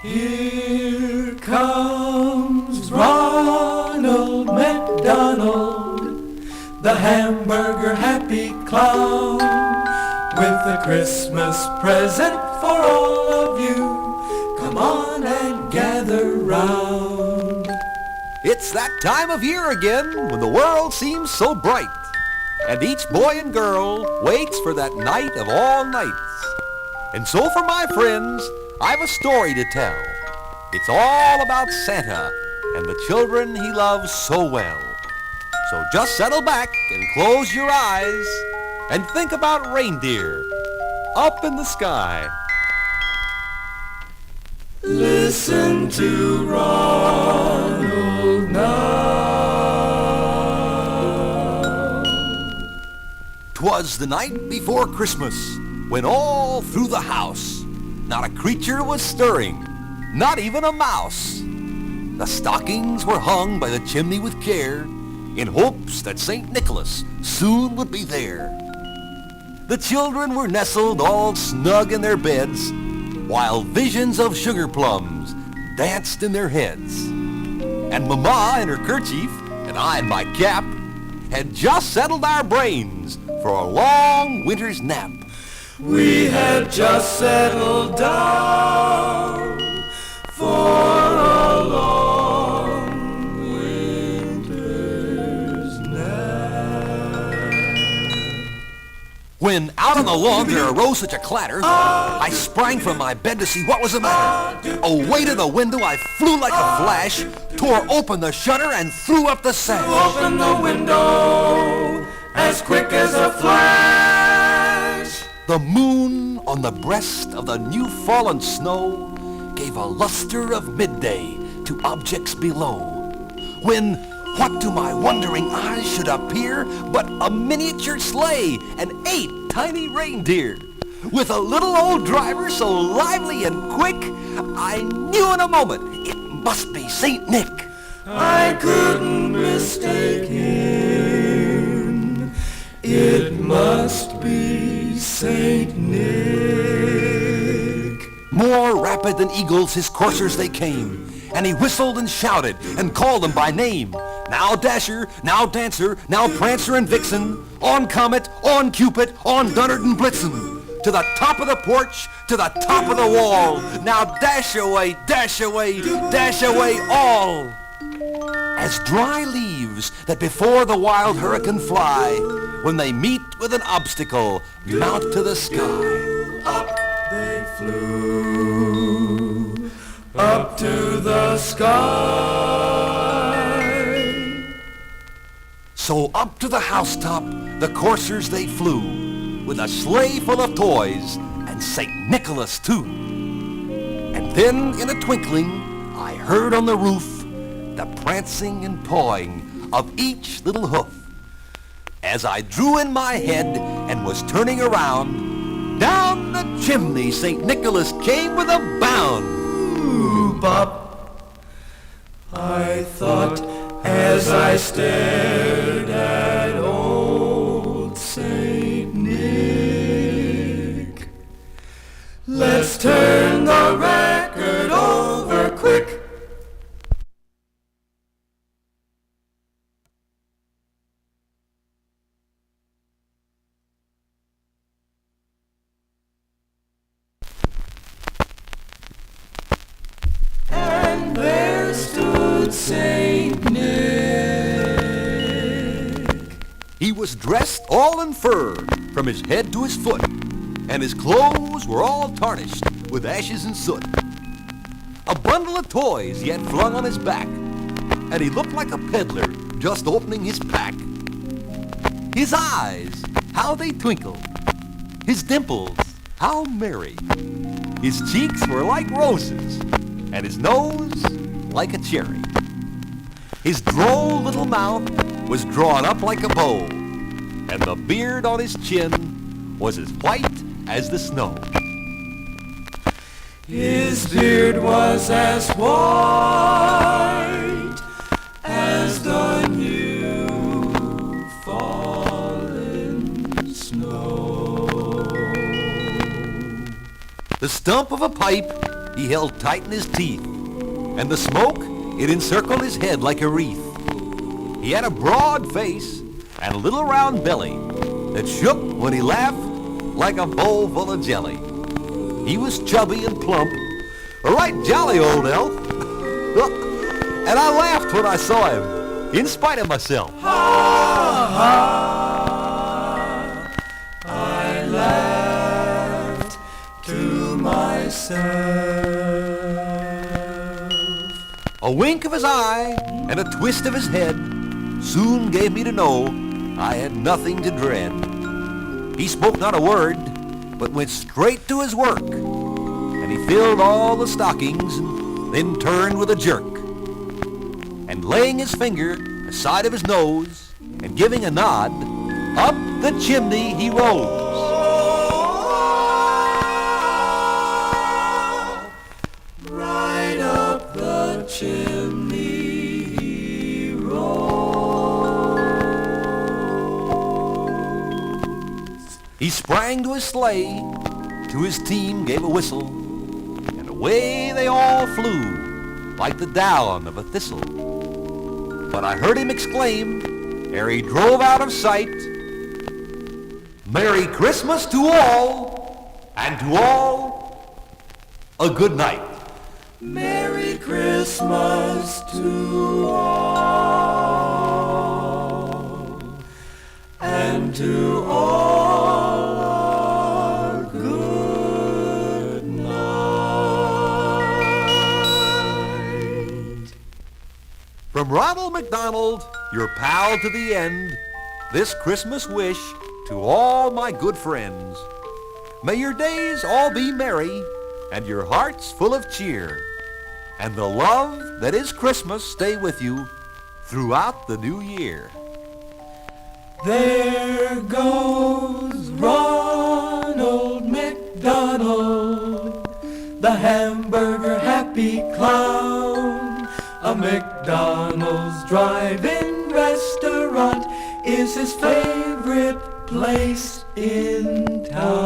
Here comes Ronald McDonald, the hamburger happy clown, with a Christmas present for all of you. Come on and gather round. It's that time of year again when the world seems so bright, and each boy and girl waits for that night of all nights. And so for my friends, I've a story to tell. It's all about Santa and the children he loves so well. So just settle back and close your eyes and think about reindeer up in the sky. Listen to Ronald now. 'Twas the night before Christmas, when all through the house not a creature was stirring, not even a mouse. The stockings were hung by the chimney with care, in hopes that St. Nicholas soon would be there. The children were nestled all snug in their beds, while visions of sugar plums danced in their heads. And Mama in her kerchief, and I in my cap, had just settled our brains for a long winter's nap. We had just settled down for a long winter's nap. When out on the lawn there arose such a clatter, I sprang from my bed to see what was the matter. Away to the window I flew like a flash, tore open the shutter and threw up the sash. Open the window as quick as a flash. The moon on the breast of the new fallen snow gave a luster of midday to objects below, when what to my wondering eyes should appear but a miniature sleigh and 8 tiny reindeer, with a little old driver so lively and quick, I knew in a moment it must be Saint Nick. I couldn't mistake him. It must be Saint Nick. More rapid than eagles his coursers they came, and he whistled and shouted and called them by name. Now Dasher, now Dancer, now Prancer and Vixen, on Comet, on Cupid, on Dunnard and Blitzen. To the top of the porch, to the top of the wall. Now dash away, dash away, dash away all. As dry leaves that before the wild hurricane fly, when they meet with an obstacle, mount to the sky. Up they flew, up to the sky. So up to the housetop the coursers they flew, with a sleigh full of toys and St. Nicholas too. And then in a twinkling I heard on the roof the prancing and pawing of each little hoof. As I drew in my head and was turning around, down the chimney St. Nicholas came with a bound. Ooh, Bop, I thought as I stared at old Saint Nick. Let's turn the record over quick. And there stood Saint Nick. He was dressed all in fur from his head to his foot, and his clothes were all tarnished with ashes and soot. A bundle of toys he had flung on his back, and he looked like a peddler just opening his pack. His eyes, how they twinkled. His dimples, how merry. His cheeks were like roses, and his nose like a cherry. His droll little mouth was drawn up like a bow, and the beard on his chin was as white as the snow. His beard was as white as the new fallen snow. The stump of a pipe he held tight in his teeth, and the smoke, it encircled his head like a wreath. He had a broad face and a little round belly that shook when he laughed like a bowl full of jelly. He was chubby and plump, a right jolly old elf, and I laughed when I saw him, in spite of myself. I laughed to myself. A wink of his eye and a twist of his head soon gave me to know I had nothing to dread. He spoke not a word, but went straight to his work, and he filled all the stockings and then turned with a jerk. And laying his finger aside of his nose and giving a nod, up the chimney he rose. Right up the chimney he rose. He sprang to his sleigh, to his team gave a whistle, and away they all flew like the down of a thistle. But I heard him exclaim, ere he drove out of sight, "Merry Christmas to all, and to all a good night." Merry Christmas to all, and to all a good night. From Ronald McDonald, your pal to the end, this Christmas wish to all my good friends. May your days all be merry, and your hearts full of cheer, and the love that is Christmas stay with you throughout the new year. There goes Ronald McDonald, the hamburger happy clown. A McDonald's drive-in restaurant is his favorite place in town.